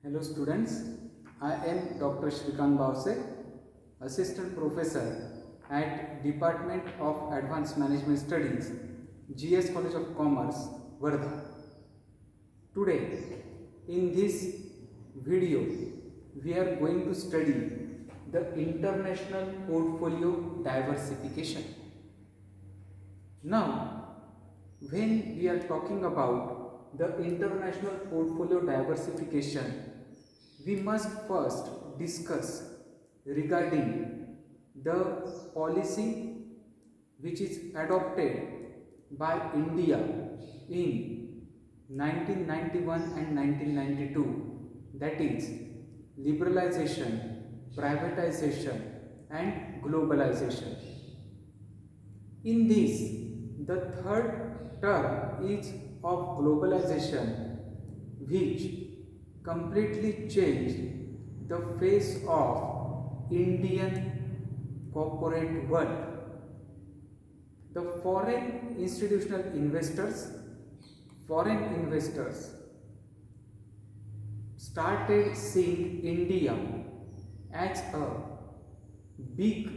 Hello students, I am Dr. Shrikant Bavse, Assistant Professor at Department of Advanced Management Studies, GS College of Commerce, Wardha. Today, in this video, we are going to study the international portfolio diversification. Now, when we are talking about the international portfolio diversification, we must first discuss regarding the policy which is adopted by India in 1991 and 1992, that is liberalization, privatization and globalization. In this, the third term is of globalization, which completely changed the face of Indian corporate world. The foreign investors started seeing India as a big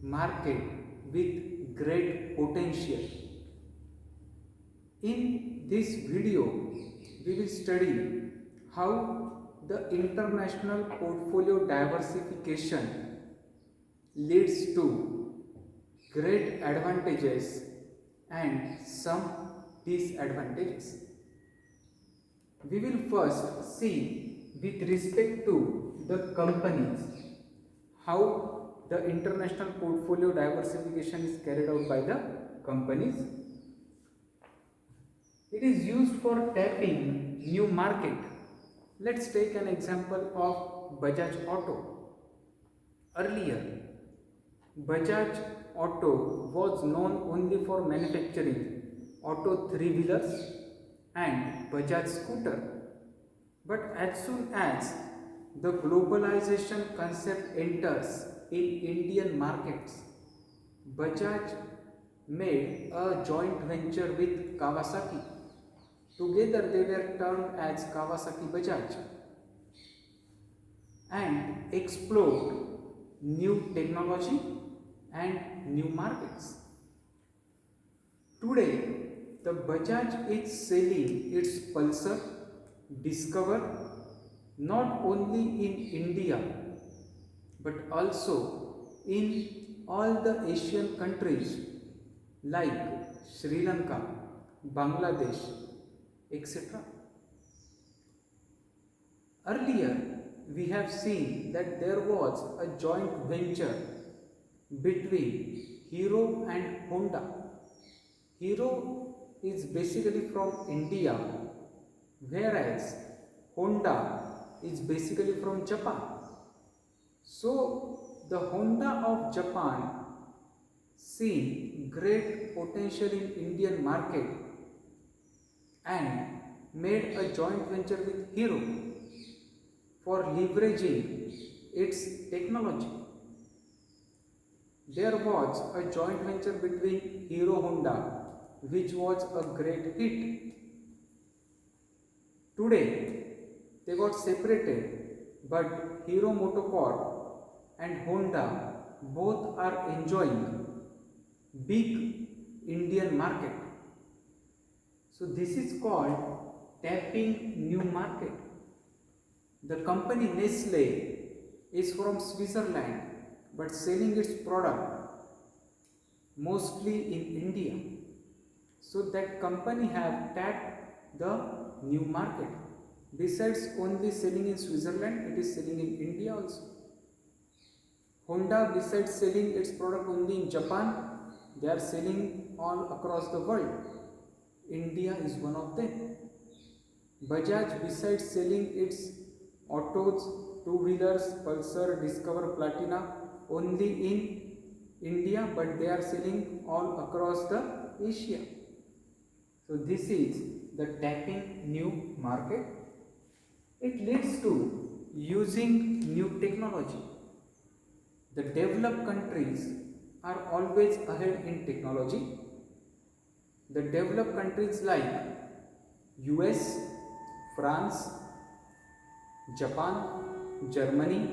market with great potential. In this video, we will study how the international portfolio diversification leads to great advantages and some disadvantages. We will first see with respect to the companies how the international portfolio diversification is carried out by the companies. It is used for tapping new market. Let's take an example of Bajaj Auto. Earlier, Bajaj Auto was known only for manufacturing auto three-wheelers and Bajaj scooter. But as soon as the globalization concept enters in Indian markets, Bajaj made a joint venture with Kawasaki. Together they were termed as Kawasaki Bajaj and explored new technology and new markets. Today, the Bajaj is selling its Pulsar, Discover not only in India but also in all the Asian countries like Sri Lanka, Bangladesh, etc. Earlier, we have seen that there was a joint venture between Hero and Honda. Hero is basically from India, whereas Honda is basically from Japan. So, the Honda of Japan seen great potential in Indian market and made a joint venture with Hero for leveraging its technology. There was a joint venture between Hero Honda which was a great hit. Today they got separated, but Hero MotoCorp and Honda both are enjoying big Indian market. So this is called tapping new market. The company Nestle is from Switzerland but selling its product mostly in India. So that company have tapped the new market. Besides only selling in Switzerland, it is selling in India also. Honda, besides selling its product only in Japan, they are selling all across the world. India is one of them. Bajaj, besides selling its autos, two-wheelers, Pulsar, Discover, Platina only in India, but they are selling all across the Asia. So this is the tapping new market. It leads to using new technology. The developed countries are always ahead in technology. The developed countries like US, France, Japan, Germany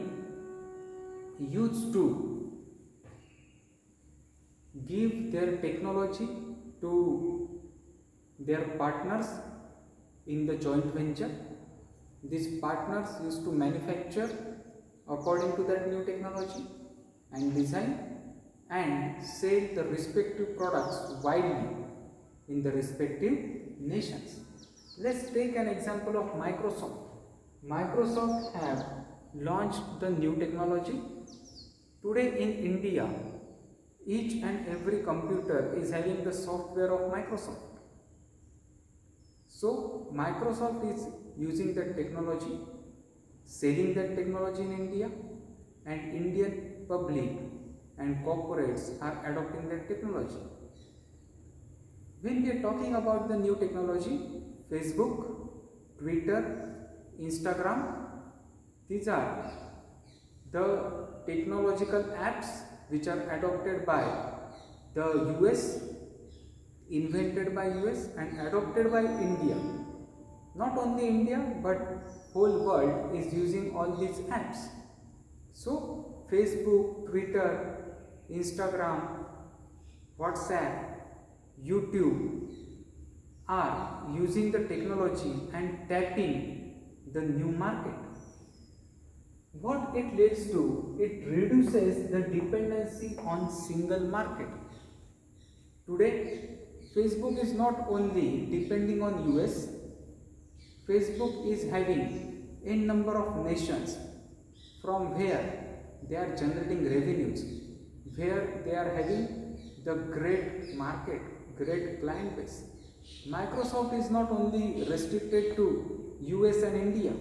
used to give their technology to their partners in the joint venture. These partners used to manufacture according to that new technology and design and sell the respective products widely in the respective nations. Let's take an example of Microsoft. Microsoft have launched the new technology. Today in India, each and every computer is having the software of Microsoft. So Microsoft is using that technology, selling that technology in India, and Indian public and corporates are adopting that technology. When we are talking about the new technology, Facebook, Twitter, Instagram, these are the technological apps which are adopted by the US, invented by US and adopted by India. Not only India but whole world is using all these apps. So Facebook, Twitter, Instagram, WhatsApp, YouTube are using the technology and tapping the new market. What it leads to, it reduces the dependency on single market. Today, Facebook is not only depending on US, Facebook is having n number of nations from where they are generating revenues, where they are having the great market, great client base. Microsoft is not only restricted to US and India.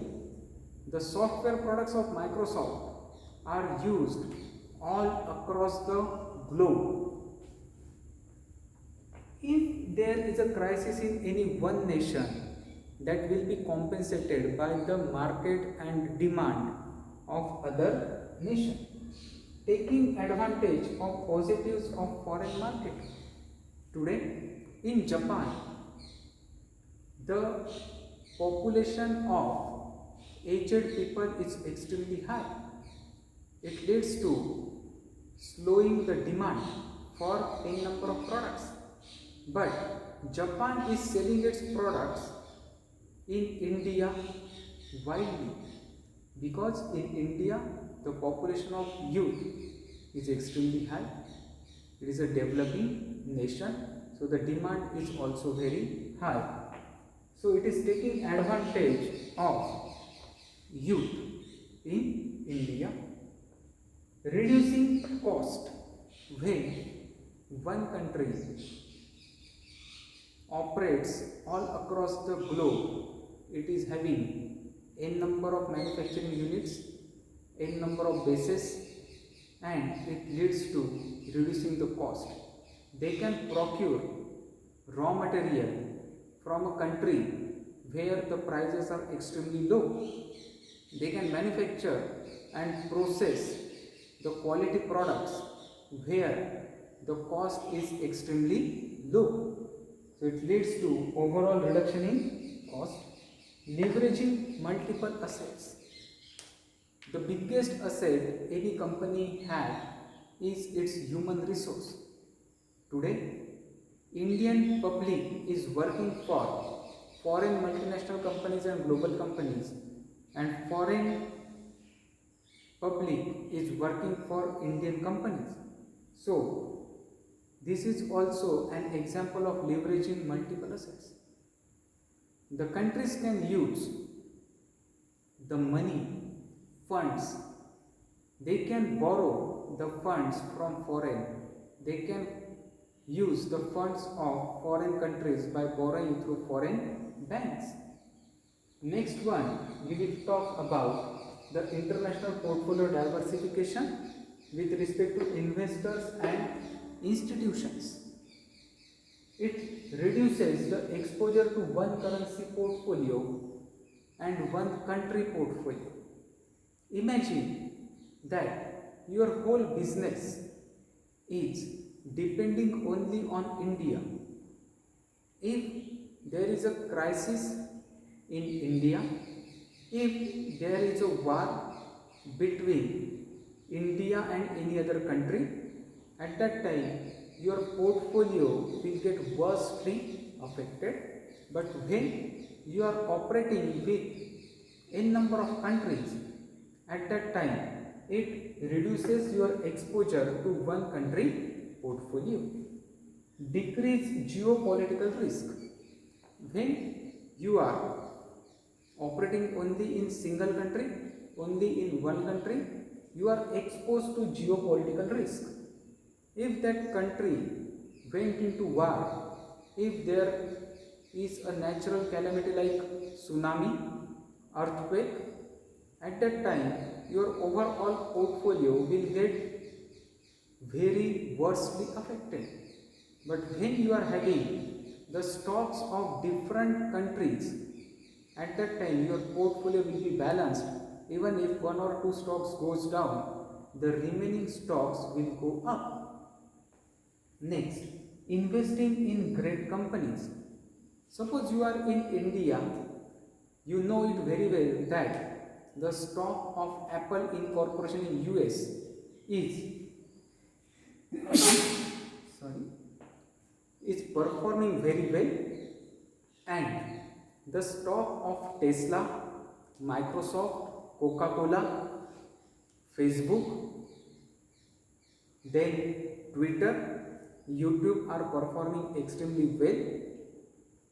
The software products of Microsoft are used all across the globe. If there is a crisis in any one nation, that will be compensated by the market and demand of other nation, taking advantage of positives of foreign market. Today in Japan, the population of aged people is extremely high. It leads to slowing the demand for a number of products. But Japan is selling its products in India widely, because in India the population of youth is extremely high. It is a developing nation, so the demand is also very high. So it is taking advantage of youth in India, reducing cost. When one country operates all across the globe, it is having n number of manufacturing units, n number of bases, and it leads to reducing the cost. They can procure raw material from a country where the prices are extremely low. They can manufacture and process the quality products where the cost is extremely low. So it leads to overall reduction in cost. Leveraging multiple assets. The biggest asset any company has is its human resource. Today, Indian public is working for foreign multinational companies and global companies, and foreign public is working for Indian companies. So, this is also an example of leveraging multiple assets. The countries can use the money, funds, they can borrow the funds from foreign, they can use the funds of foreign countries by borrowing through foreign banks. Next one, we will talk about the international portfolio diversification with respect to investors and institutions. It reduces the exposure to one currency portfolio and one country portfolio. Imagine that your whole business is depending only on India. If there is a crisis in India, If there is a war between India and any other country, at that time your portfolio will get worstly affected. But when you are operating with n number of countries, at that time it reduces your exposure to one country portfolio. Decrease geopolitical risk. When you are operating only in single country, only in one country, you are exposed to geopolitical risk. If that country went into war, if there is a natural calamity like tsunami, earthquake, at that time your overall portfolio will get very worstly affected. But when you are having the stocks of different countries, at that time your portfolio will be balanced. Even if one or two stocks goes down, the remaining stocks will go up. Next, investing in great companies. Suppose you are in India, you know it very well that the stock of Apple Incorporation in US is is performing very well, and the stock of Tesla, Microsoft, Coca-Cola, Facebook, then Twitter, YouTube are performing extremely well.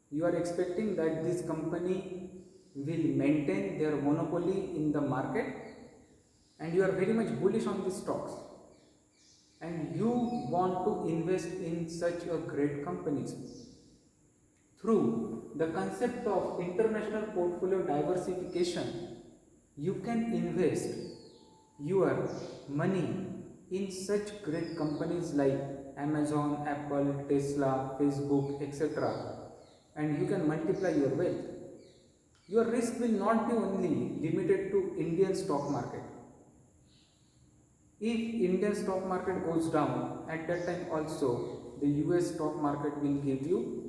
You are expecting that this company will maintain their monopoly in the market, and you are very much bullish on these stocks, and you want to invest in such a great companies. Through the concept of international portfolio diversification, you can invest your money in such great companies like Amazon, Apple, Tesla, Facebook, etc. and you can multiply your wealth. Your risk will not be only limited to Indian stock market. If Indian stock market goes down, at that time also the US stock market will give you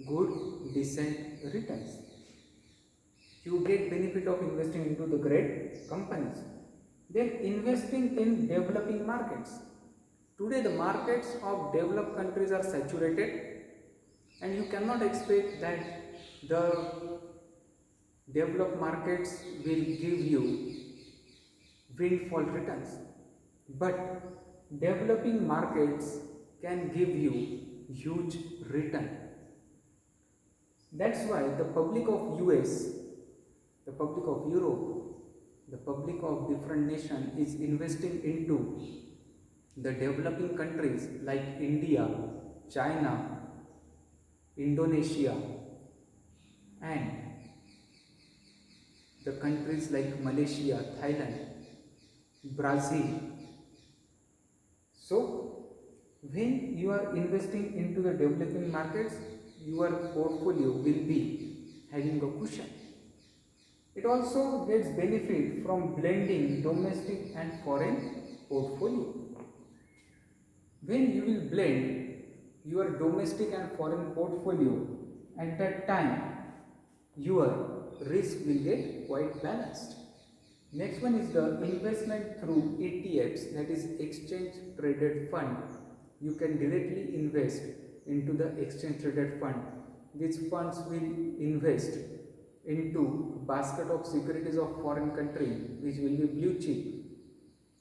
good decent returns. You get benefit of investing into the great companies. Then investing in developing markets. Today the markets of developed countries are saturated, and you cannot expect that the developed markets will give you windfall returns. But developing markets can give you huge return. That's why the public of US, the public of Europe, the public of different nations is investing into the developing countries like India, China, Indonesia, and the countries like Malaysia, Thailand, Brazil. So, when you are investing into the developing markets, your portfolio will be having a cushion. It also gets benefit from blending domestic and foreign portfolio. When you will blend your domestic and foreign portfolio, at that time your risk will get quite balanced. Next one is the investment through ETFs, that is exchange traded fund. You can directly invest into the exchange traded fund. These funds will invest into a basket of securities of foreign country which will be blue chip,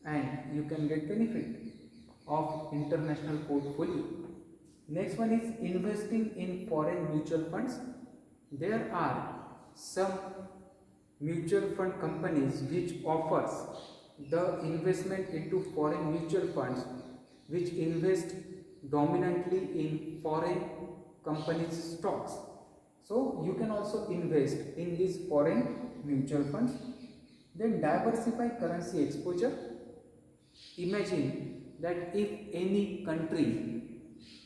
and you can get benefit of international portfolio. Next one is investing in foreign mutual funds. There are some mutual fund companies which offers the investment into foreign mutual funds which invest dominantly in foreign companies' stocks. So you can also invest in these foreign mutual funds. Then diversify currency exposure. Imagine that if any country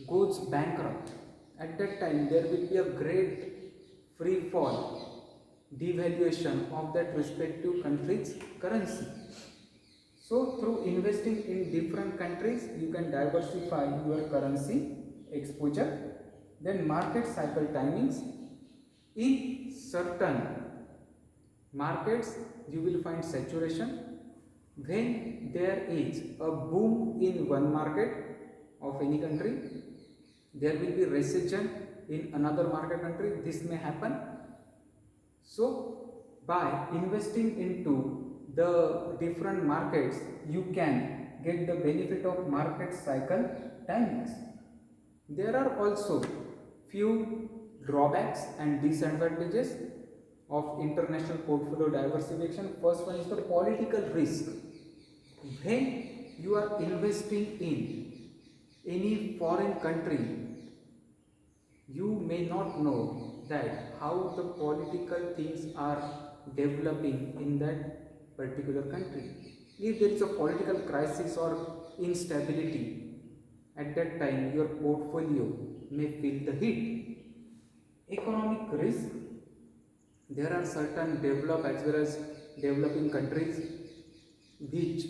goes bankrupt, at that time there will be a great free fall, devaluation of that respective country's currency. So through investing in different countries, you can diversify your currency exposure. Then market cycle timings. In certain markets you will find saturation. When there is a boom in one market of any country, there will be recession in another market country. This may happen. So by investing into the different markets, you can get the benefit of market cycle dynamics. There are also few drawbacks and disadvantages of international portfolio diversification. First one is the political risk. When you are investing in any foreign country, you may not know that how the political things are developing in that particular country. If there is a political crisis or instability, at that time your portfolio may feel the heat. Economic risk, there are certain developed as well as developing countries which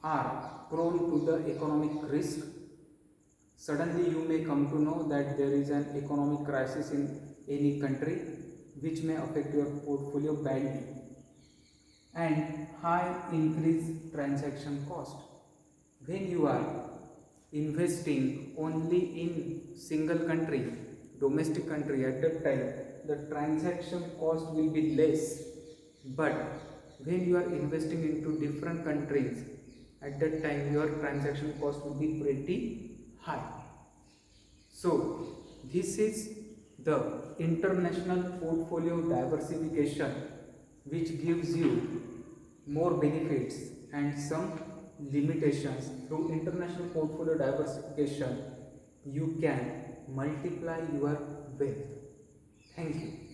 are prone to the economic risk. Suddenly you may come to know that there is an economic crisis in any country which may affect your portfolio badly. And high increased transaction cost. When you are investing only in single country, domestic country, at that time the transaction cost will be less. But when you are investing into different countries, at that time your transaction cost will be pretty high. So this is the international portfolio diversification, which gives you more benefits and some limitations. Through international portfolio diversification, you can multiply your wealth. Thank you.